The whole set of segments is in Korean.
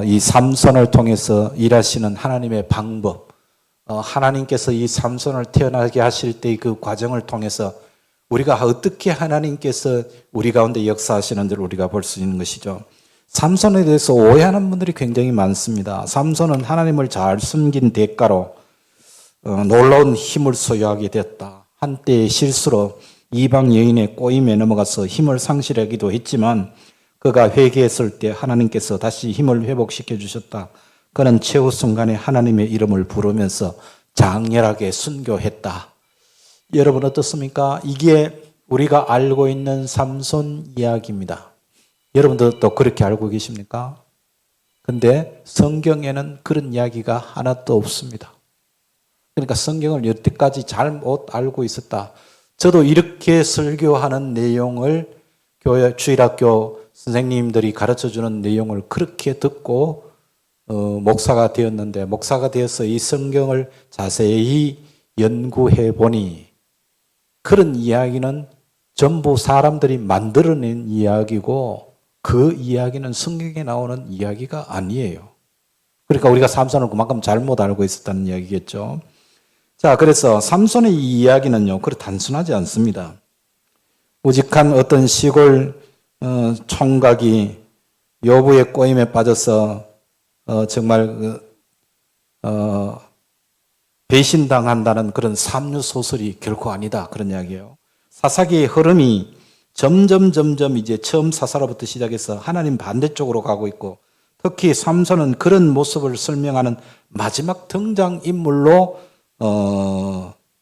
이 삼손을 통해서 일하시는 하나님의 방법, 하나님께서 이 삼손을 태어나게 하실 때의 그 과정을 통해서 우리가 어떻게 하나님께서 우리 가운데 역사하시는지를 우리가 볼 수 있는 것이죠. 삼손에 대해서 오해하는 분들이 굉장히 많습니다. 삼손은 하나님을 잘 숨긴 대가로 놀라운 힘을 소유하게 되었다. 한때의 실수로 이방 여인의 꼬임에 넘어가서 힘을 상실하기도 했지만 그가 회개했을 때 하나님께서 다시 힘을 회복시켜 주셨다. 그는 최후 순간에 하나님의 이름을 부르면서 장렬하게 순교했다. 여러분 어떻습니까? 이게 우리가 알고 있는 삼손 이야기입니다. 여러분들도 그렇게 알고 계십니까? 근데 성경에는 그런 이야기가 하나도 없습니다. 그러니까 성경을 여태까지 잘못 알고 있었다. 저도 이렇게 설교하는 내용을 주일학교 선생님들이 가르쳐주는 내용을 그렇게 듣고 목사가 되었는데, 목사가 되어서 이 성경을 자세히 연구해 보니 그런 이야기는 전부 사람들이 만들어낸 이야기고 그 이야기는 성경에 나오는 이야기가 아니에요. 그러니까 우리가 삼손을 그만큼 잘못 알고 있었다는 이야기겠죠. 자, 그래서 삼손의 이 이야기는요, 그렇게 단순하지 않습니다. 우직한 어떤 시골 총각이 여부의 꼬임에 빠져서 정말 배신당한다는 그런 삼류 소설이 결코 아니다, 그런 이야기예요. 사사기의 흐름이 점점 이제 처음 사사로부터 시작해서 하나님 반대쪽으로 가고 있고, 특히 삼손은 그런 모습을 설명하는 마지막 등장인물로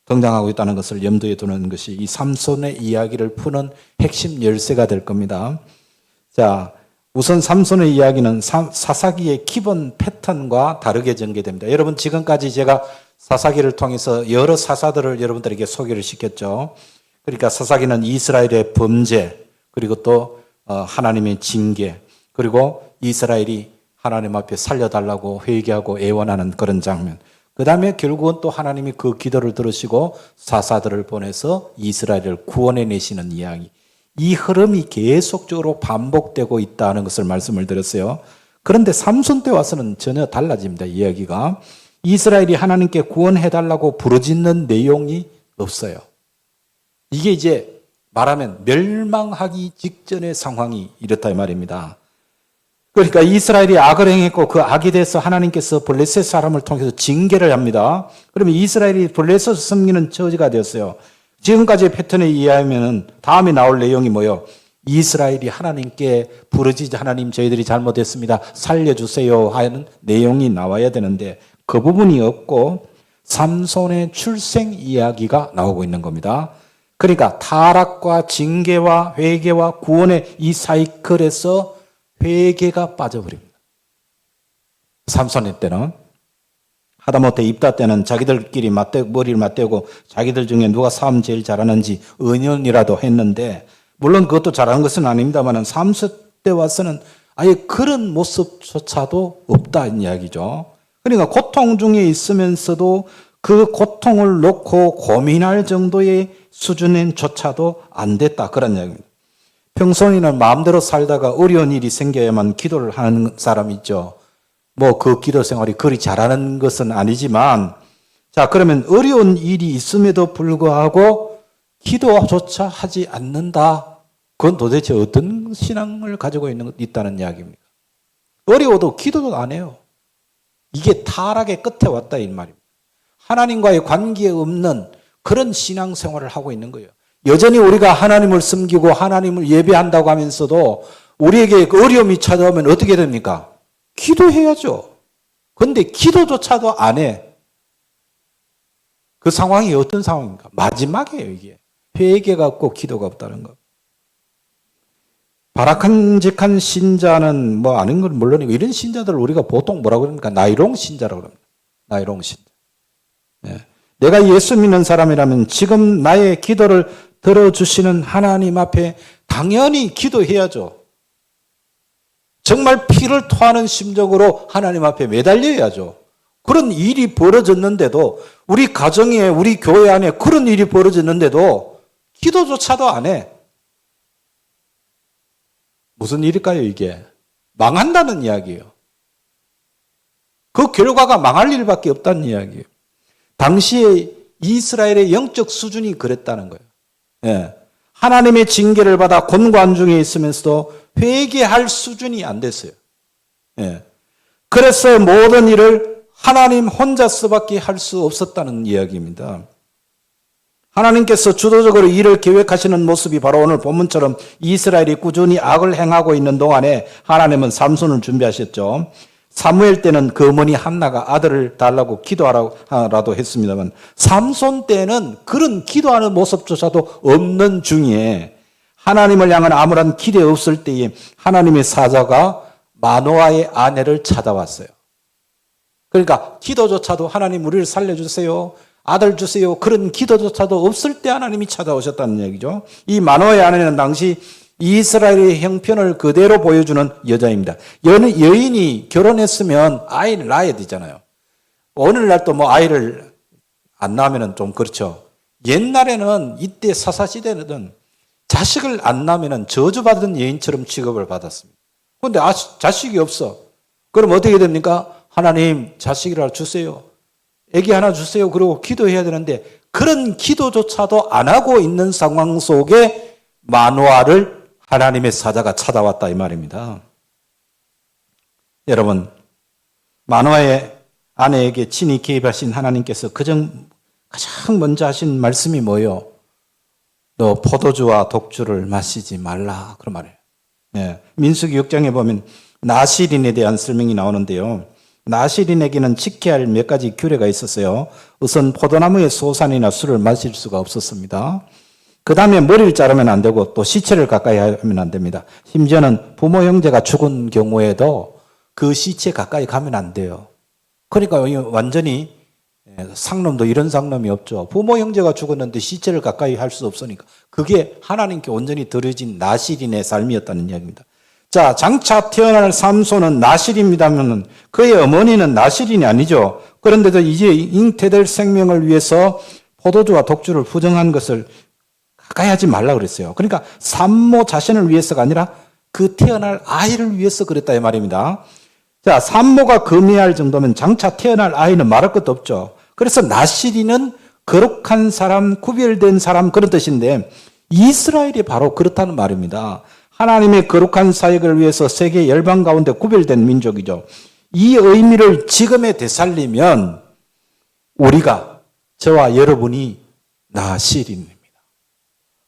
등장하고 있다는 것을 염두에 두는 것이 이 삼손의 이야기를 푸는 핵심 열쇠가 될 겁니다. 자, 우선 삼손의 이야기는 사사기의 기본 패턴과 다르게 전개됩니다. 여러분, 지금까지 제가 사사기를 통해서 여러 사사들을 여러분들에게 소개를 시켰죠. 그러니까 사사기는 이스라엘의 범죄, 그리고 또 하나님의 징계, 그리고 이스라엘이 하나님 앞에 살려달라고 회개하고 애원하는 그런 장면. 그 다음에 결국은 또 하나님이 그 기도를 들으시고 사사들을 보내서 이스라엘을 구원해 내시는 이야기. 이 흐름이 계속적으로 반복되고 있다는 것을 말씀을 드렸어요. 그런데 삼손 때 와서는 전혀 달라집니다. 이야기가. 이스라엘이 하나님께 구원해달라고 부르짖는 내용이 없어요. 이게 이제 말하면 멸망하기 직전의 상황이 이렇다 이 말입니다. 그러니까 이스라엘이 악을 행했고 그 악에 대해서 하나님께서 블레셋 사람을 통해서 징계를 합니다. 그러면 이스라엘이 블레셋을 섬기는 처지가 되었어요. 지금까지의 패턴에 의하면 다음에 나올 내용이 뭐예요? 이스라엘이 하나님께 부르짖어 하나님 저희들이 잘못했습니다. 살려주세요 하는 내용이 나와야 되는데 그 부분이 없고 삼손의 출생 이야기가 나오고 있는 겁니다. 그러니까 타락과 징계와 회개와 구원의 이 사이클에서 회개가 빠져버립니다. 삼손의 때는 하다못해 입다 때는 자기들끼리 머리를 맞대고 자기들 중에 누가 싸움 제일 잘하는지 의논이라도 했는데, 물론 그것도 잘하는 것은 아닙니다만 삼손 때 와서는 아예 그런 모습조차도 없다는 이야기죠. 그러니까 고통 중에 있으면서도 그 고통을 놓고 고민할 정도의 수준조차도 안 됐다, 그런 이야기입니다. 평소에는 마음대로 살다가 어려운 일이 생겨야만 기도를 하는 사람 있죠. 뭐 그 기도 생활이 그리 잘하는 것은 아니지만, 자, 그러면 어려운 일이 있음에도 불구하고 기도조차 하지 않는다. 그건 도대체 어떤 신앙을 가지고 있다는 이야기입니까? 어려워도 기도도 안 해요. 이게 타락의 끝에 왔다 이 말입니다. 하나님과의 관계에 없는 그런 신앙생활을 하고 있는 거예요. 여전히 우리가 하나님을 섬기고 하나님을 예배한다고 하면서도 우리에게 어려움이 찾아오면 어떻게 됩니까? 기도해야죠. 그런데 기도조차도 안 해. 그 상황이 어떤 상황입니까? 마지막이에요, 이게. 회개가 없고 기도가 없다는 것. 바라칸직한 신자는 뭐 아는 건 물론이고, 이런 신자들을 우리가 보통 뭐라고 그럽니까? 나이롱 신자라고 합니다. 나이롱 신자. 네. 내가 예수 믿는 사람이라면 지금 나의 기도를 들어주시는 하나님 앞에 당연히 기도해야죠. 정말 피를 토하는 심정으로 하나님 앞에 매달려야죠. 그런 일이 벌어졌는데도, 우리 가정에, 우리 교회 안에 그런 일이 벌어졌는데도 기도조차도 안 해. 무슨 일일까요, 이게? 망한다는 이야기예요. 그 결과가 망할 일밖에 없다는 이야기예요. 당시에 이스라엘의 영적 수준이 그랬다는 거예요. 예. 하나님의 징계를 받아 곤고한 중에 있으면서도 회개할 수준이 안 됐어요. 예. 그래서 모든 일을 하나님 혼자서밖에 할 수 없었다는 이야기입니다. 하나님께서 주도적으로 일을 계획하시는 모습이 바로 오늘 본문처럼 이스라엘이 꾸준히 악을 행하고 있는 동안에 하나님은 삼손을 준비하셨죠. 사무엘 때는 그 어머니 한나가 아들을 달라고 기도하라도 했습니다만 삼손 때는 그런 기도하는 모습조차도 없는 중에 하나님을 향한 아무런 기대 없을 때에 하나님의 사자가 마노아의 아내를 찾아왔어요. 그러니까 기도조차도 하나님 우리를 살려주세요. 아들 주세요. 그런 기도조차도 없을 때 하나님이 찾아오셨다는 얘기죠. 이 마노아의 아내는 당시 이스라엘의 형편을 그대로 보여주는 여자입니다. 여인이 결혼했으면 아이를 낳아야 되잖아요. 오늘날 또 뭐 아이를 안 낳으면 좀 그렇죠. 옛날에는 이때 사사시대는 자식을 안 낳으면 저주받은 여인처럼 취급을 받았습니다. 그런데 자식이 없어. 그럼 어떻게 됩니까? 하나님 자식이라 주세요. 애기 하나 주세요. 그리고 기도해야 되는데 그런 기도조차도 안 하고 있는 상황 속에 마노아를 하나님의 사자가 찾아왔다 이 말입니다. 여러분, 마노아의 아내에게 친히 개입하신 하나님께서 가장 먼저 하신 말씀이 뭐예요? 너 포도주와 독주를 마시지 말라 그런 말이에요. 네. 민수기 6장에 보면 나실인에 대한 설명이 나오는데요. 나실인에게는 지켜야 할 몇 가지 규례가 있었어요. 우선 포도나무의 소산이나 술을 마실 수가 없었습니다. 그 다음에 머리를 자르면 안 되고 또 시체를 가까이 하면 안 됩니다. 심지어는 부모 형제가 죽은 경우에도 그 시체 가까이 가면 안 돼요. 그러니까 완전히 상놈도 이런 상놈이 없죠. 부모 형제가 죽었는데 시체를 가까이 할 수 없으니까 그게 하나님께 온전히 드려진 나실인의 삶이었다는 이야기입니다. 자, 장차 태어날 삼손은 나실입니다면 그의 어머니는 나실인이 아니죠. 그런데도 이제 잉태될 생명을 위해서 포도주와 독주를 부정한 것을 가까이 하지 말라 그랬어요. 그러니까 산모 자신을 위해서가 아니라 그 태어날 아이를 위해서 그랬다 이 말입니다. 자, 산모가 금해할 정도면 장차 태어날 아이는 말할 것도 없죠. 그래서 나실인은 거룩한 사람, 구별된 사람 그런 뜻인데 이스라엘이 바로 그렇다는 말입니다. 하나님의 거룩한 사역을 위해서 세계 열방 가운데 구별된 민족이죠. 이 의미를 지금에 되살리면 우리가 저와 여러분이 나실인입니다.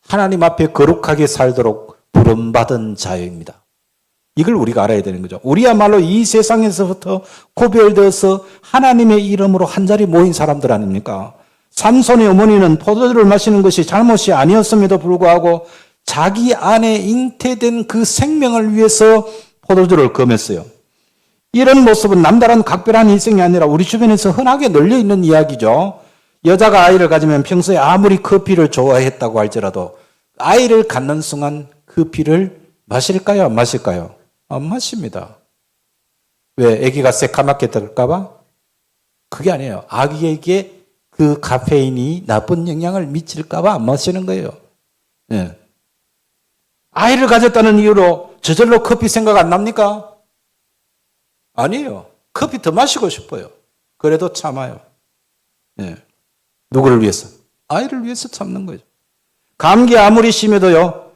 하나님 앞에 거룩하게 살도록 부름받은 자입니다. 이걸 우리가 알아야 되는 거죠. 우리야말로 이 세상에서부터 구별되어서 하나님의 이름으로 한자리 모인 사람들 아닙니까? 삼손의 어머니는 포도주를 마시는 것이 잘못이 아니었음에도 불구하고 자기 안에 잉태된 그 생명을 위해서 포도주를 금했어요. 이런 모습은 남다른 각별한 인생이 아니라 우리 주변에서 흔하게 널려 있는 이야기죠. 여자가 아이를 가지면 평소에 아무리 커피를 좋아했다고 할지라도 아이를 갖는 순간 그 피를 마실까요? 안 마실까요? 안 마십니다. 왜? 아기가 새까맣게 들까 봐? 그게 아니에요. 아기에게 그 카페인이 나쁜 영향을 미칠까 봐 안 마시는 거예요. 네. 아이를 가졌다는 이유로 저절로 커피 생각 안 납니까? 아니에요. 커피 더 마시고 싶어요. 그래도 참아요. 네. 누구를 위해서? 아이를 위해서 참는 거죠. 감기 아무리 심해도요.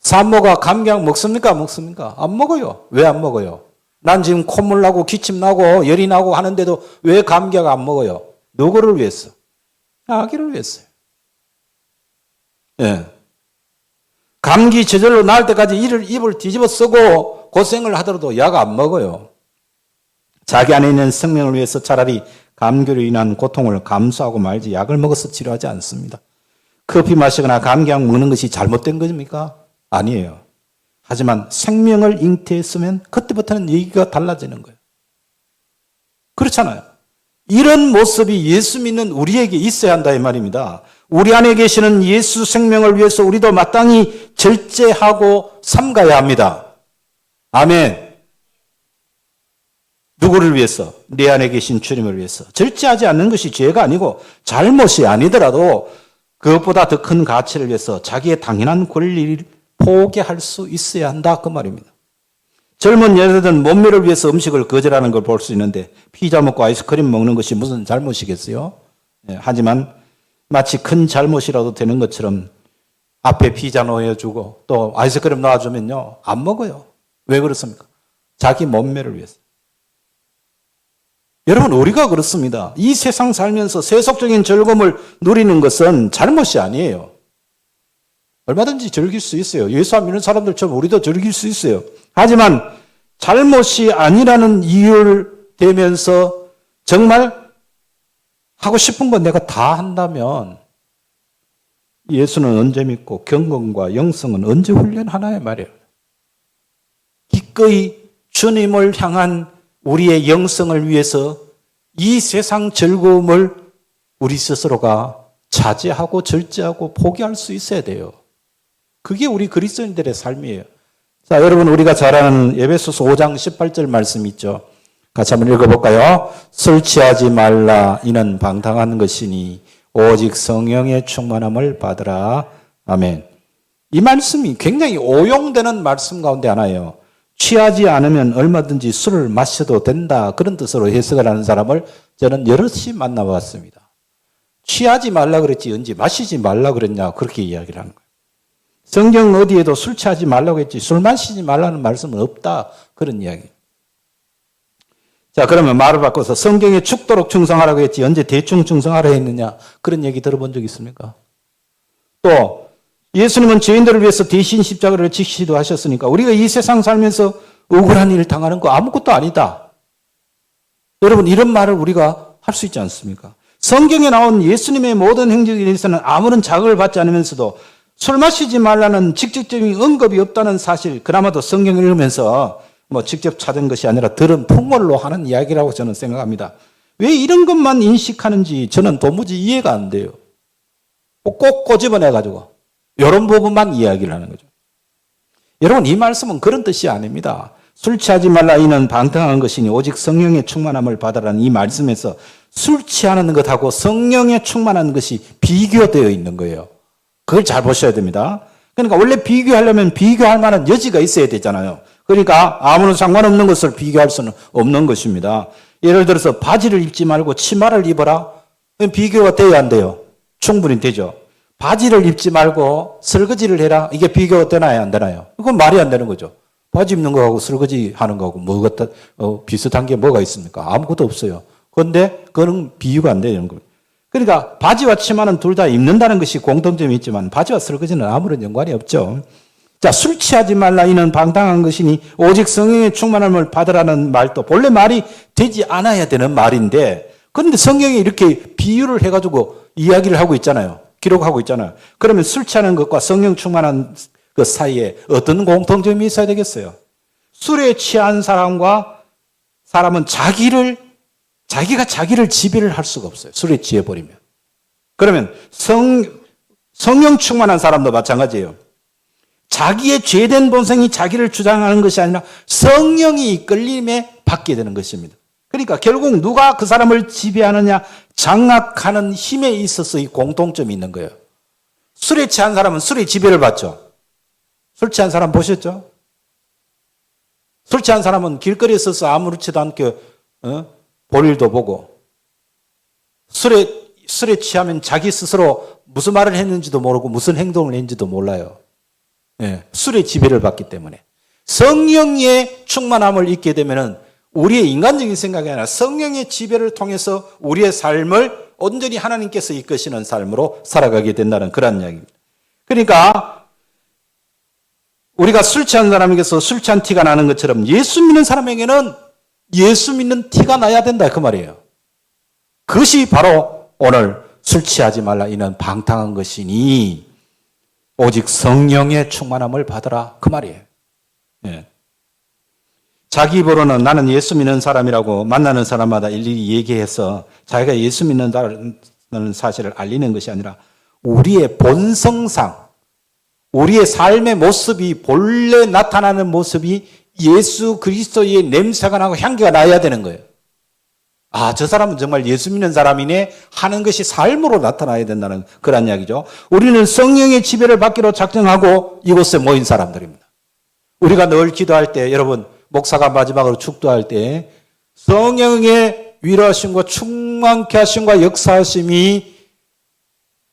산모가 감기약 먹습니까? 먹습니까? 안 먹어요. 왜 안 먹어요? 난 지금 콧물 나고 기침 나고 열이 나고 하는데도 왜 감기약 안 먹어요? 누구를 위해서? 아기를 위해서요. 예. 감기 저절로 나을 때까지 입을 뒤집어 쓰고 고생을 하더라도 약 안 먹어요. 자기 안에 있는 생명을 위해서 차라리 감기로 인한 고통을 감수하고 말지 약을 먹어서 치료하지 않습니다. 커피 마시거나 감기약 먹는 것이 잘못된 겁니까? 아니에요. 하지만 생명을 잉태했으면 그때부터는 얘기가 달라지는 거예요. 그렇잖아요. 이런 모습이 예수 믿는 우리에게 있어야 한다 이 말입니다. 우리 안에 계시는 예수 생명을 위해서 우리도 마땅히 절제하고 삼가야 합니다. 아멘. 누구를 위해서? 내 안에 계신 주님을 위해서. 절제하지 않는 것이 죄가 아니고 잘못이 아니더라도 그것보다 더 큰 가치를 위해서 자기의 당연한 권리를 포기할 수 있어야 한다 그 말입니다. 젊은 여자들은 몸매를 위해서 음식을 거절하는 걸 볼 수 있는데 피자 먹고 아이스크림 먹는 것이 무슨 잘못이겠어요? 하지만 마치 큰 잘못이라도 되는 것처럼 앞에 피자 놓여주고 또 아이스크림 놔주면요 안 먹어요. 왜 그렇습니까? 자기 몸매를 위해서. 여러분 우리가 그렇습니다. 이 세상 살면서 세속적인 즐거움을 누리는 것은 잘못이 아니에요. 얼마든지 즐길 수 있어요. 예수 안 믿는 사람들처럼 우리도 즐길 수 있어요. 하지만 잘못이 아니라는 이유를 대면서 정말 하고 싶은 건 내가 다 한다면 예수는 언제 믿고 경건과 영성은 언제 훈련하나요 말이에요. 기꺼이 주님을 향한 우리의 영성을 위해서 이 세상 즐거움을 우리 스스로가 자제하고 절제하고 포기할 수 있어야 돼요. 그게 우리 그리스도인들의 삶이에요. 자, 여러분 우리가 잘 아는 에베소서 5장 18절 말씀 있죠. 같이 한번 읽어볼까요? 술 취하지 말라 이는 방탕한 것이니 오직 성령의 충만함을 받으라. 아멘. 이 말씀이 굉장히 오용되는 말씀 가운데 하나예요. 취하지 않으면 얼마든지 술을 마셔도 된다. 그런 뜻으로 해석을 하는 사람을 저는 여럿이 만나봤습니다. 취하지 말라 그랬지 언제 마시지 말라 그랬냐 그렇게 이야기를 하는 거예요. 성경 어디에도 술 취하지 말라고 했지 술 마시지 말라는 말씀은 없다. 그런 이야기. 자, 그러면 말을 바꿔서 성경에 죽도록 충성하라고 했지 언제 대충 충성하라 했느냐 그런 얘기 들어본 적 있습니까? 또 예수님은 죄인들을 위해서 대신 십자가를 지시도 하셨으니까 우리가 이 세상 살면서 억울한 일을 당하는 거 아무것도 아니다. 여러분 이런 말을 우리가 할 수 있지 않습니까? 성경에 나온 예수님의 모든 행적에 대해서는 아무런 자극을 받지 않으면서도 술 마시지 말라는 직접적인 언급이 없다는 사실, 그나마도 성경을 읽으면서 직접 찾은 것이 아니라 들은 풍월로 하는 이야기라고 저는 생각합니다. 왜 이런 것만 인식하는지 저는 도무지 이해가 안 돼요. 꼭 꼬집어내가지고 이런 부분만 이야기를 하는 거죠. 여러분 이 말씀은 그런 뜻이 아닙니다. 술 취하지 말라 이는 방탕한 것이니 오직 성령의 충만함을 받으라는 이 말씀에서 술 취하는 것하고 성령의 충만한 것이 비교되어 있는 거예요. 그걸 잘 보셔야 됩니다. 그러니까 원래 비교하려면 비교할 만한 여지가 있어야 되잖아요. 그러니까 아무런 상관없는 것을 비교할 수는 없는 것입니다. 예를 들어서 바지를 입지 말고 치마를 입어라. 비교가 돼야 안 돼요? 충분히 되죠. 바지를 입지 말고 설거지를 해라. 이게 비교가 되나요? 안 되나요? 이건 말이 안 되는 거죠. 바지 입는 거하고 설거지 하는 거하고 뭐가 비슷한 게 뭐가 있습니까? 아무것도 없어요. 그런데 그거는 비유가 안 되는 거예요. 그러니까 바지와 치마는 둘 다 입는다는 것이 공통점이 있지만 바지와 설거지는 아무런 연관이 없죠. 자, 술 취하지 말라 이는 방탕한 것이니 오직 성령의 충만함을 받으라는 말도 본래 말이 되지 않아야 되는 말인데 그런데 성경이 이렇게 비유를 해가지고 이야기를 하고 있잖아요. 기록하고 있잖아요. 그러면 술 취하는 것과 성령 충만한 그 사이에 어떤 공통점이 있어야 되겠어요? 술에 취한 사람은 자기가 자기를 지배를 할 수가 없어요. 술에 취해버리면. 그러면 성령 충만한 사람도 마찬가지예요. 자기의 죄된 본성이 자기를 주장하는 것이 아니라 성령이 이끌림에 받게 되는 것입니다. 그러니까 결국 누가 그 사람을 지배하느냐 장악하는 힘에 있어서 이 공통점이 있는 거예요. 술에 취한 사람은 술의 지배를 받죠. 술 취한 사람 보셨죠? 술 취한 사람은 길거리에 서서 아무렇지도 않게 볼 일도 보고 술에 취하면 자기 스스로 무슨 말을 했는지도 모르고 무슨 행동을 했는지도 몰라요. 술의 지배를 받기 때문에. 성령의 충만함을 잊게 되면은 우리의 인간적인 생각이 아니라 성령의 지배를 통해서 우리의 삶을 온전히 하나님께서 이끄시는 삶으로 살아가게 된다는 그런 이야기입니다. 그러니까 우리가 술 취한 사람에게서 술 취한 티가 나는 것처럼 예수 믿는 사람에게는 예수 믿는 티가 나야 된다 그 말이에요. 그것이 바로 오늘 술 취하지 말라 이는 방탕한 것이니 오직 성령의 충만함을 받으라 그 말이에요. 자기 입으로는 나는 예수 믿는 사람이라고 만나는 사람마다 일일이 얘기해서 자기가 예수 믿는다는 사실을 알리는 것이 아니라 우리의 본성상 우리의 삶의 모습이 본래 나타나는 모습이 예수 그리스도의 냄새가 나고 향기가 나야 되는 거예요. 아, 저 사람은 정말 예수 믿는 사람이네 하는 것이 삶으로 나타나야 된다는 그런 이야기죠. 우리는 성령의 지배를 받기로 작정하고 이곳에 모인 사람들입니다. 우리가 늘 기도할 때 여러분 목사가 마지막으로 축도할 때 성령의 위로하심과 충만케 하심과 역사하심이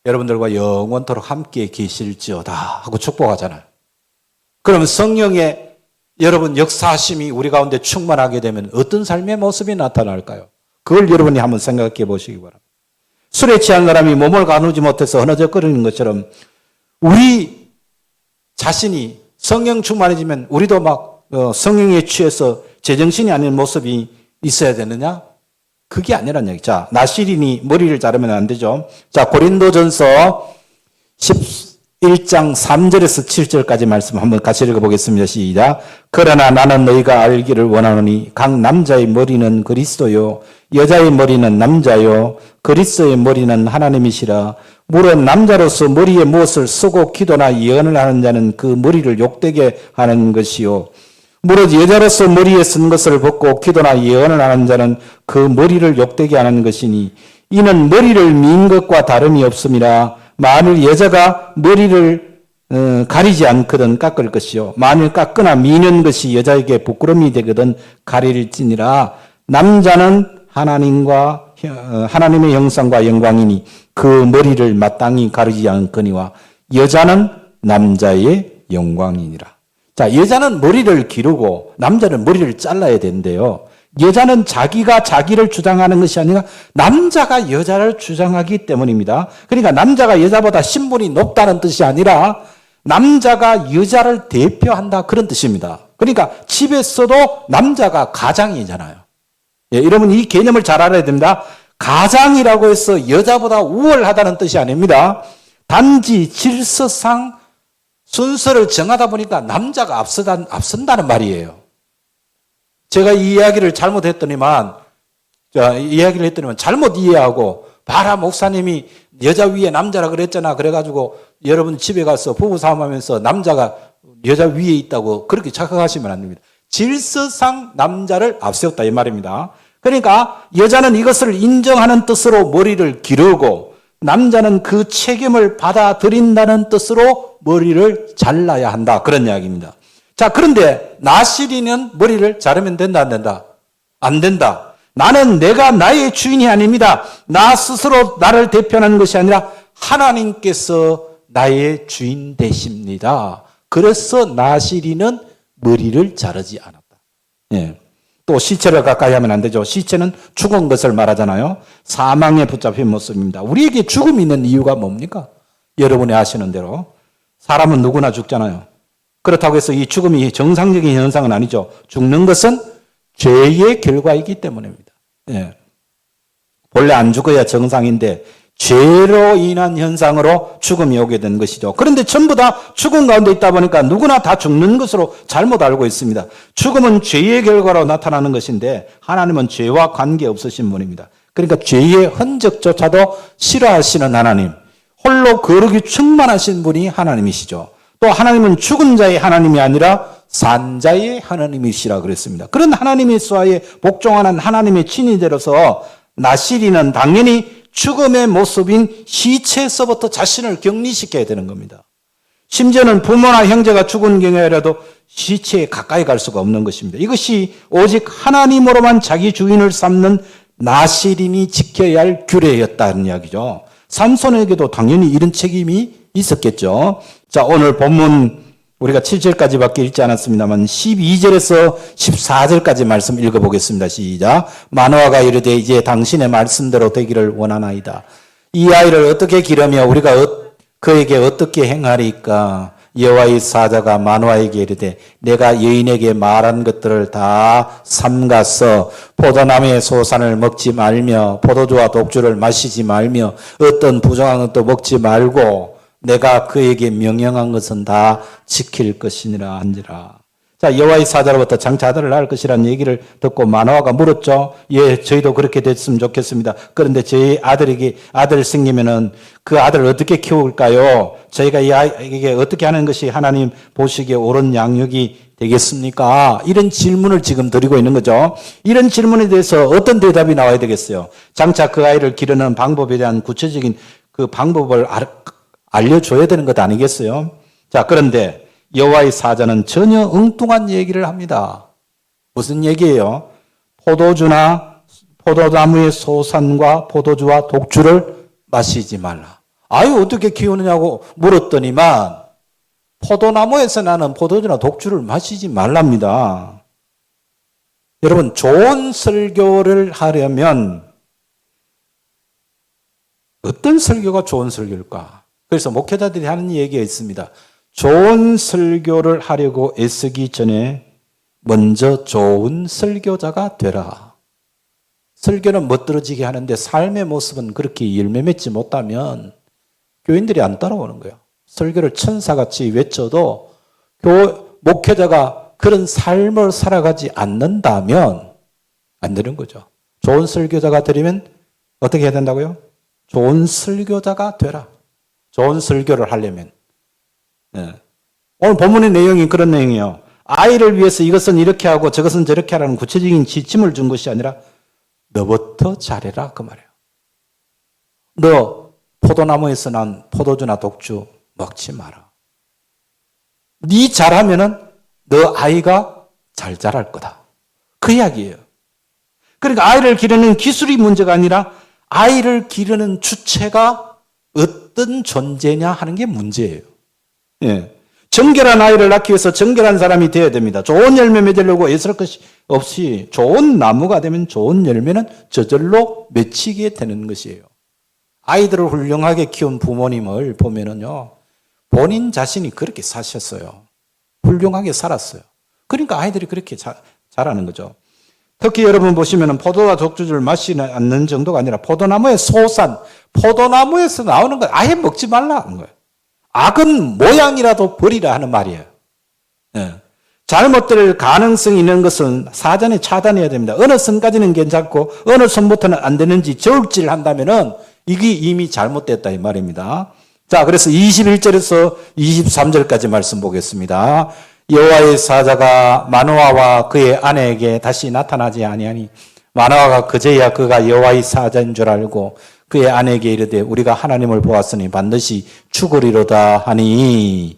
여러분들과 영원토록 함께 계실지어다 하고 축복하잖아요. 그럼 성령의 여러분 역사하심이 우리 가운데 충만하게 되면 어떤 삶의 모습이 나타날까요? 그걸 여러분이 한번 생각해 보시기 바랍니다. 술에 취한 사람이 몸을 가누지 못해서 흐느적거리는 것처럼 우리 자신이 성령 충만해지면 우리도 막 성령에 취해서 제정신이 아닌 모습이 있어야 되느냐? 그게 아니란 얘기. 자, 나실인이 머리를 자르면 안 되죠. 자, 고린도전서 11장 3절에서 7절까지 말씀 한번 같이 읽어보겠습니다. 시작. 그러나 나는 너희가 알기를 원하노니 각 남자의 머리는 그리스도요 여자의 머리는 남자요 그리스도의 머리는 하나님이시라. 물론 남자로서 머리에 무엇을 쓰고 기도나 예언을 하는 자는 그 머리를 욕되게 하는 것이요 무릇 여자로서 머리에 쓴 것을 벗고 기도나 예언을 하는 자는 그 머리를 욕되게 하는 것이니 이는 머리를 민 것과 다름이 없음이라. 만일 여자가 머리를 가리지 않거든 깎을 것이요 만일 깎거나 미는 것이 여자에게 부끄러움이 되거든 가릴지니라. 남자는 하나님의 형상과 영광이니 그 머리를 마땅히 가리지 않거니와 여자는 남자의 영광이니라. 자, 여자는 머리를 기르고 남자는 머리를 잘라야 된대요. 여자는 자기가 자기를 주장하는 것이 아니라 남자가 여자를 주장하기 때문입니다. 그러니까 남자가 여자보다 신분이 높다는 뜻이 아니라 남자가 여자를 대표한다 그런 뜻입니다. 그러니까 집에서도 남자가 가장이잖아요. 예, 여러분 이 개념을 잘 알아야 됩니다. 가장이라고 해서 여자보다 우월하다는 뜻이 아닙니다. 단지 질서상 순서를 정하다 보니까 남자가 앞선다는 말이에요. 제가 이 이야기를 잘못했더니만 잘못 이해하고 봐라 목사님이 여자 위에 남자라 그랬잖아 그래가지고 여러분 집에 가서 부부싸움하면서 남자가 여자 위에 있다고 그렇게 착각하시면 안 됩니다. 질서상 남자를 앞세웠다 이 말입니다. 그러니까 여자는 이것을 인정하는 뜻으로 머리를 기르고 남자는 그 책임을 받아들인다는 뜻으로 머리를 잘라야 한다 그런 이야기입니다. 자, 그런데 나실이는 머리를 자르면 된다 안 된다? 안 된다. 나는 내가 나의 주인이 아닙니다. 나 스스로 나를 대표하는 것이 아니라 하나님께서 나의 주인 되십니다. 그래서 나실이는 머리를 자르지 않았다. 예. 또 시체를 가까이 하면 안 되죠. 시체는 죽은 것을 말하잖아요. 사망에 붙잡힌 모습입니다. 우리에게 죽음이 있는 이유가 뭡니까? 여러분이 아시는 대로 사람은 누구나 죽잖아요. 그렇다고 해서 이 죽음이 정상적인 현상은 아니죠. 죽는 것은 죄의 결과이기 때문입니다. 예. 본래 안 죽어야 정상인데 죄로 인한 현상으로 죽음이 오게 된 것이죠. 그런데 전부 다 죽음 가운데 있다 보니까 누구나 다 죽는 것으로 잘못 알고 있습니다. 죽음은 죄의 결과로 나타나는 것인데 하나님은 죄와 관계없으신 분입니다. 그러니까 죄의 흔적조차도 싫어하시는 하나님, 홀로 거룩이 충만하신 분이 하나님이시죠. 또 하나님은 죽은 자의 하나님이 아니라 산 자의 하나님이시라 그랬습니다. 그런 하나님의 수하에 복종하는 하나님의 친위대로서 나실이는 당연히 죽음의 모습인 시체에서부터 자신을 격리시켜야 되는 겁니다. 심지어는 부모나 형제가 죽은 경우에라도 시체에 가까이 갈 수가 없는 것입니다. 이것이 오직 하나님으로만 자기 주인을 삼는 나실인이 지켜야 할 규례였다는 이야기죠. 삼손에게도 당연히 이런 책임이 있었겠죠. 자, 오늘 본문 우리가 7절까지밖에 읽지 않았습니다만 12절에서 14절까지 말씀 읽어보겠습니다. 시작. 마노아가 이르되 이제 당신의 말씀대로 되기를 원하나이다. 이 아이를 어떻게 기르며 우리가 그에게 어떻게 행하리까? 여호와의 사자가 마노아에게 이르되 내가 여인에게 말한 것들을 다 삼가서 포도나무의 소산을 먹지 말며 포도주와 독주를 마시지 말며 어떤 부정한 것도 먹지 말고 내가 그에게 명령한 것은 다 지킬 것이니라 한지라. 자, 여호와의 사자로부터 장차 아들을 낳을 것이라는 얘기를 듣고 마노아가 물었죠. 예, 저희도 그렇게 됐으면 좋겠습니다. 그런데 저희 아들에게 아들 생기면은 그 아들을 어떻게 키울까요? 저희가 이 아이에게 어떻게 하는 것이 하나님 보시기에 옳은 양육이 되겠습니까? 이런 질문을 지금 드리고 있는 거죠. 이런 질문에 대해서 어떤 대답이 나와야 되겠어요? 장차 그 아이를 기르는 방법에 대한 구체적인 그 방법을 알려줘야 되는 것 아니겠어요? 자, 그런데 여호와의 사자는 전혀 엉뚱한 얘기를 합니다. 무슨 얘기예요? 포도나무의 소산과 포도주와 독주를 마시지 말라. 아유, 어떻게 키우느냐고 물었더니만 포도나무에서 나는 포도주나 독주를 마시지 말랍니다. 여러분, 좋은 설교를 하려면 어떤 설교가 좋은 설교일까? 그래서 목회자들이 하는 얘기가 있습니다. 좋은 설교를 하려고 애쓰기 전에 먼저 좋은 설교자가 되라. 설교는 멋들어지게 하는데 삶의 모습은 그렇게 열매 맺지 못하면 교인들이 안 따라오는 거예요. 설교를 천사같이 외쳐도 목회자가 그런 삶을 살아가지 않는다면 안 되는 거죠. 좋은 설교자가 되려면 어떻게 해야 된다고요? 좋은 설교자가 되라. 좋은 설교를 하려면. 네. 오늘 본문의 내용이 그런 내용이에요. 아이를 위해서 이것은 이렇게 하고 저것은 저렇게 하라는 구체적인 지침을 준 것이 아니라 너부터 잘해라 그 말이에요. 너 포도나무에서 난 포도주나 독주 먹지 마라. 네 잘하면은 너 아이가 잘 자랄 거다. 그 이야기예요. 그러니까 아이를 기르는 기술이 문제가 아니라 아이를 기르는 주체가 어떤 존재냐 하는 게 문제예요. 예. 정결한 아이를 낳기 위해서 정결한 사람이 되어야 됩니다. 좋은 열매 맺으려고 애쓸 것이 없이 좋은 나무가 되면 좋은 열매는 저절로 맺히게 되는 것이에요. 아이들을 훌륭하게 키운 부모님을 보면은요, 본인 자신이 그렇게 사셨어요. 훌륭하게 살았어요. 그러니까 아이들이 그렇게 자라는 거죠. 특히 여러분 보시면은 포도와 독주를 마시지 않는 정도가 아니라 포도나무의 소산, 포도나무에서 나오는 거 아예 먹지 말라는 거예요. 악은 모양이라도 버리라 하는 말이에요. 예. 잘못될 가능성이 있는 것은 사전에 차단해야 됩니다. 어느 선까지는 괜찮고 어느 선부터는 안 되는지 저울질 한다면은 이게 이미 잘못됐다 이 말입니다. 자, 그래서 21절에서 23절까지 말씀 보겠습니다. 여호와의 사자가 마노아와 그의 아내에게 다시 나타나지 아니하니 마노아가 그제야 그가 여호와의 사자인 줄 알고 그의 아내에게 이르되 우리가 하나님을 보았으니 반드시 죽으리로다 하니.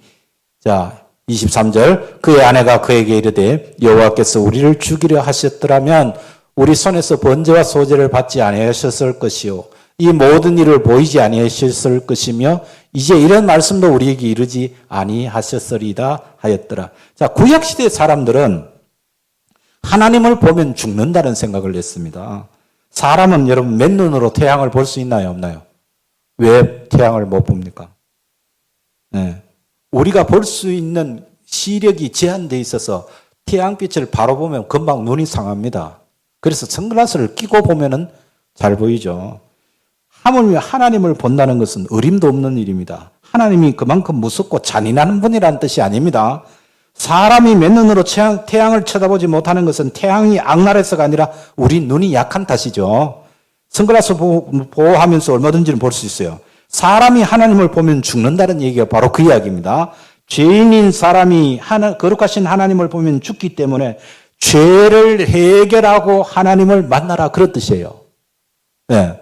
자, 23절 그의 아내가 그에게 이르되 여호와께서 우리를 죽이려 하셨더라면 우리 손에서 번제와 소제를 받지 아니하셨을 것이요 이 모든 일을 보이지 아니하셨을 것이며 이제 이런 말씀도 우리에게 이르지 아니하셨으리다 하였더라. 자, 구약시대 사람들은 하나님을 보면 죽는다는 생각을 했습니다. 사람은 여러분 맨눈으로 태양을 볼 수 있나요? 없나요? 왜 태양을 못 봅니까? 네. 우리가 볼 수 있는 시력이 제한되어 있어서 태양빛을 바로 보면 금방 눈이 상합니다. 그래서 선글라스를 끼고 보면은 잘 보이죠. 하물며 하나님을 본다는 것은 어림도 없는 일입니다. 하나님이 그만큼 무섭고 잔인한 분이라는 뜻이 아닙니다. 사람이 맨눈으로 태양을 쳐다보지 못하는 것은 태양이 악랄해서가 아니라 우리 눈이 약한 탓이죠. 선글라스 보호하면서 얼마든지 볼 수 있어요. 사람이 하나님을 보면 죽는다는 얘기가 바로 그 이야기입니다. 죄인인 사람이 거룩하신 하나님을 보면 죽기 때문에 죄를 해결하고 하나님을 만나라 그런 뜻이에요. 네.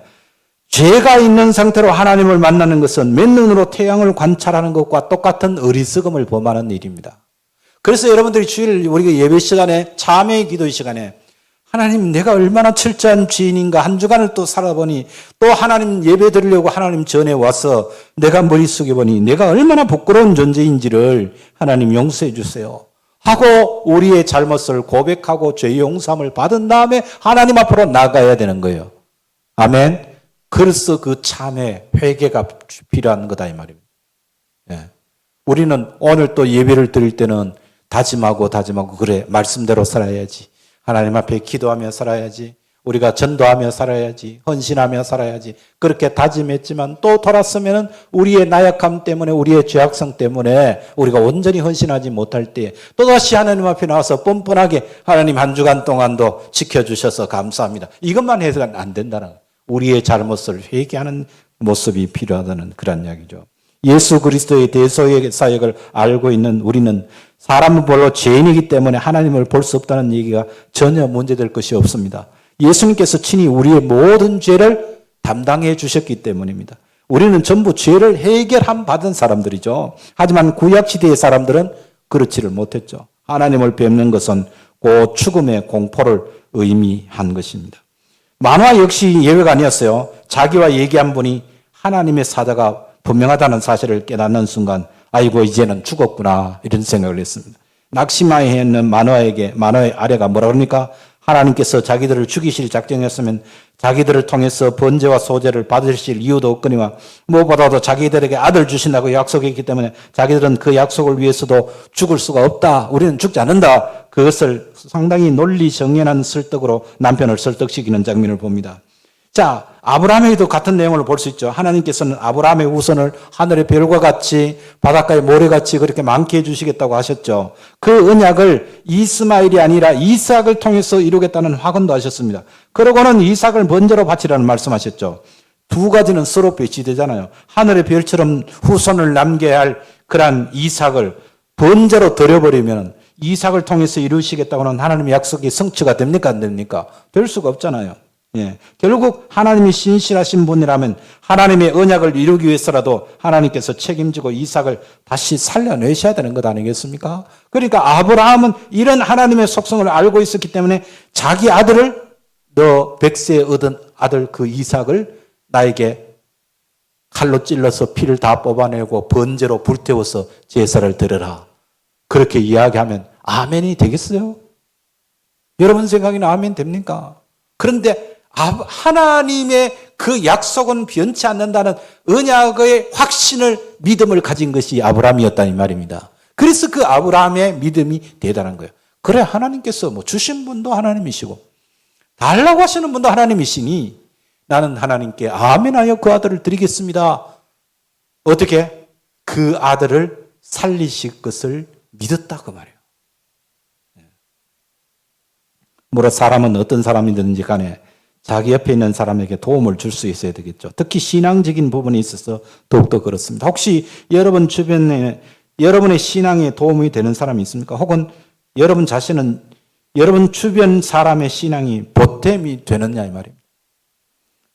죄가 있는 상태로 하나님을 만나는 것은 맨눈으로 태양을 관찰하는 것과 똑같은 어리석음을 범하는 일입니다. 그래서 여러분들이 주일 우리가 예배 시간에 참회의 기도 시간에 하나님 내가 얼마나 철저한 죄인인가 한 주간을 또 살아보니 또 하나님 예배 드리려고 하나님 전에 와서 내가 머리 숙여보니 내가 얼마나 부끄러운 존재인지를 하나님 용서해 주세요 하고 우리의 잘못을 고백하고 죄 용서함을 받은 다음에 하나님 앞으로 나가야 되는 거예요. 아멘. 그래서 그 참회, 회개가 필요한 거다 이 말입니다. 예. 우리는 오늘 또 예배를 드릴 때는 다짐하고 그래 말씀대로 살아야지. 하나님 앞에 기도하며 살아야지. 우리가 전도하며 살아야지. 헌신하며 살아야지. 그렇게 다짐했지만 또 돌았으면 우리의 나약함 때문에 우리의 죄악성 때문에 우리가 온전히 헌신하지 못할 때 또다시 하나님 앞에 나와서 뻔뻔하게 하나님 한 주간 동안도 지켜주셔서 감사합니다. 이것만 해서는 안 된다는 거예요. 우리의 잘못을 회개하는 모습이 필요하다는 그런 이야기죠. 예수 그리스도의 대속의 사역을 알고 있는 우리는 사람은 별로 죄인이기 때문에 하나님을 볼 수 없다는 얘기가 전혀 문제될 것이 없습니다. 예수님께서 친히 우리의 모든 죄를 담당해 주셨기 때문입니다. 우리는 전부 죄를 해결함 받은 사람들이죠. 하지만 구약시대의 사람들은 그렇지를 못했죠. 하나님을 뵙는 것은 그 죽음의 공포를 의미한 것입니다. 만화 역시 예외가 아니었어요. 자기와 얘기한 분이 하나님의 사자가 분명하다는 사실을 깨닫는 순간 아이고 이제는 죽었구나 이런 생각을 했습니다. 낙심하에 있는 만화의 아래가 뭐라 그럽니까? 하나님께서 자기들을 죽이실 작정이었으면 자기들을 통해서 번제와 소제를 받으실 이유도 없거니와 무엇보다도 자기들에게 아들 주신다고 약속했기 때문에 자기들은 그 약속을 위해서도 죽을 수가 없다. 우리는 죽지 않는다. 그것을 상당히 논리 정연한 설득으로 남편을 설득시키는 장면을 봅니다. 자, 아브라함에게도 같은 내용을 볼 수 있죠. 하나님께서는 아브라함의 후손을 하늘의 별과 같이 바닷가의 모래같이 그렇게 많게 해주시겠다고 하셨죠. 그 언약을 이스마엘이 아니라 이삭을 통해서 이루겠다는 확언도 하셨습니다. 그러고는 이삭을 번제로 바치라는 말씀하셨죠. 두 가지는 서로 배치되잖아요. 하늘의 별처럼 후손을 남겨야 할 그러한 이삭을 번제로 드려버리면 이삭을 통해서 이루시겠다고는 하나님의 약속이 성취가 됩니까? 안 됩니까? 될 수가 없잖아요. 예. 결국 하나님이 신실하신 분이라면 하나님의 언약을 이루기 위해서라도 하나님께서 책임지고 이삭을 다시 살려내셔야 되는 것 아니겠습니까? 그러니까 아브라함은 이런 하나님의 속성을 알고 있었기 때문에 자기 아들을 너 백세에 얻은 아들 그 이삭을 나에게 칼로 찔러서 피를 다 뽑아내고 번제로 불태워서 제사를 드려라. 그렇게 이야기하면 아멘이 되겠어요? 여러분 생각에는 아멘 됩니까? 그런데 하나님의 그 약속은 변치 않는다는 언약의 확신을 믿음을 가진 것이 아브라함이었다는 말입니다. 그래서 그 아브라함의 믿음이 대단한 거예요. 그래 하나님께서 뭐 주신 분도 하나님이시고 달라고 하시는 분도 하나님이시니 나는 하나님께 아멘하여 그 아들을 드리겠습니다. 어떻게? 그 아들을 살리실 것을 믿었다 그 말이에요. 뭐라 사람은 어떤 사람이든지 간에 자기 옆에 있는 사람에게 도움을 줄 수 있어야 되겠죠. 특히 신앙적인 부분에 있어서 더욱더 그렇습니다. 혹시 여러분 주변에 여러분의 신앙에 도움이 되는 사람이 있습니까? 혹은 여러분 자신은 여러분 주변 사람의 신앙이 보탬이 되느냐 이 말입니다.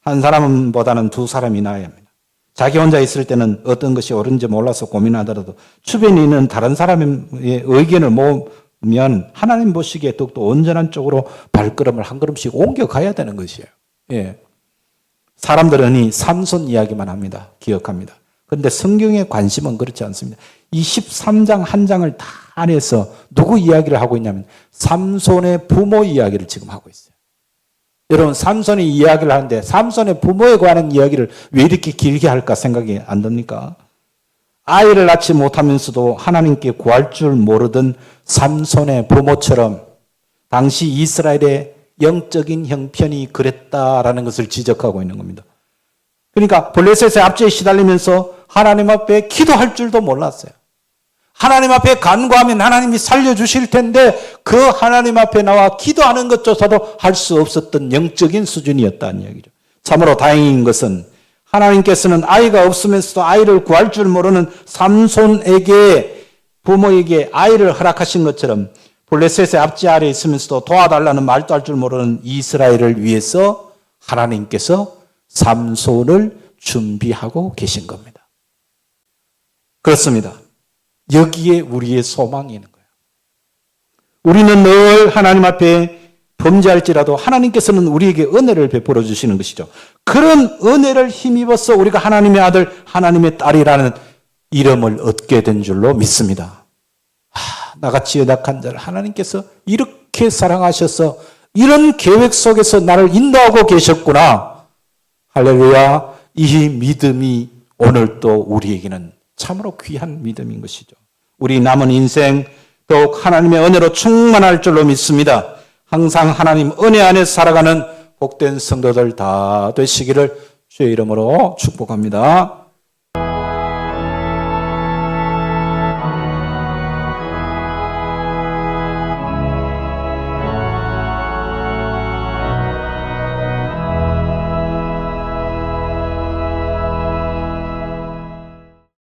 한 사람보다는 두 사람이 나아야 합니다. 자기 혼자 있을 때는 어떤 것이 옳은지 몰라서 고민하더라도 주변에 있는 다른 사람의 의견을 모으면 하나님 보시기에 더욱더 온전한 쪽으로 발걸음을 한 걸음씩 옮겨가야 되는 것이에요. 예. 사람들은 이 삼손 이야기만 합니다. 기억합니다. 그런데 성경의 관심은 그렇지 않습니다. 23장 한 장을 다 안에서 누구 이야기를 하고 있냐면 삼손의 부모 이야기를 지금 하고 있어요. 여러분 삼손이 이야기를 하는데 삼손의 부모에 관한 이야기를 왜 이렇게 길게 할까 생각이 안 듭니까? 아이를 낳지 못하면서도 하나님께 구할 줄 모르던 삼손의 부모처럼 당시 이스라엘의 영적인 형편이 그랬다라는 것을 지적하고 있는 겁니다. 그러니까 블레셋의 압제에 시달리면서 하나님 앞에 기도할 줄도 몰랐어요. 하나님 앞에 간구하면 하나님이 살려주실 텐데 그 하나님 앞에 나와 기도하는 것조차도 할 수 없었던 영적인 수준이었다는 이야기죠. 참으로 다행인 것은 하나님께서는 아이가 없으면서도 아이를 구할 줄 모르는 삼손에게 부모에게 아이를 허락하신 것처럼 블레셋의 압제 아래에 있으면서도 도와달라는 말도 할 줄 모르는 이스라엘을 위해서 하나님께서 삼손을 준비하고 계신 겁니다. 그렇습니다. 여기에 우리의 소망이 있는 거예요. 우리는 늘 하나님 앞에 범죄할지라도 하나님께서는 우리에게 은혜를 베풀어 주시는 것이죠. 그런 은혜를 힘입어서 우리가 하나님의 아들, 하나님의 딸이라는 이름을 얻게 된 줄로 믿습니다. 나같이 연약한 자를 하나님께서 이렇게 사랑하셔서 이런 계획 속에서 나를 인도하고 계셨구나. 할렐루야. 이 믿음이 오늘 또 우리에게는 참으로 귀한 믿음인 것이죠. 우리 남은 인생 더욱 하나님의 은혜로 충만할 줄로 믿습니다. 항상 하나님 은혜 안에 살아가는 복된 성도들 다 되시기를 주의 이름으로 축복합니다.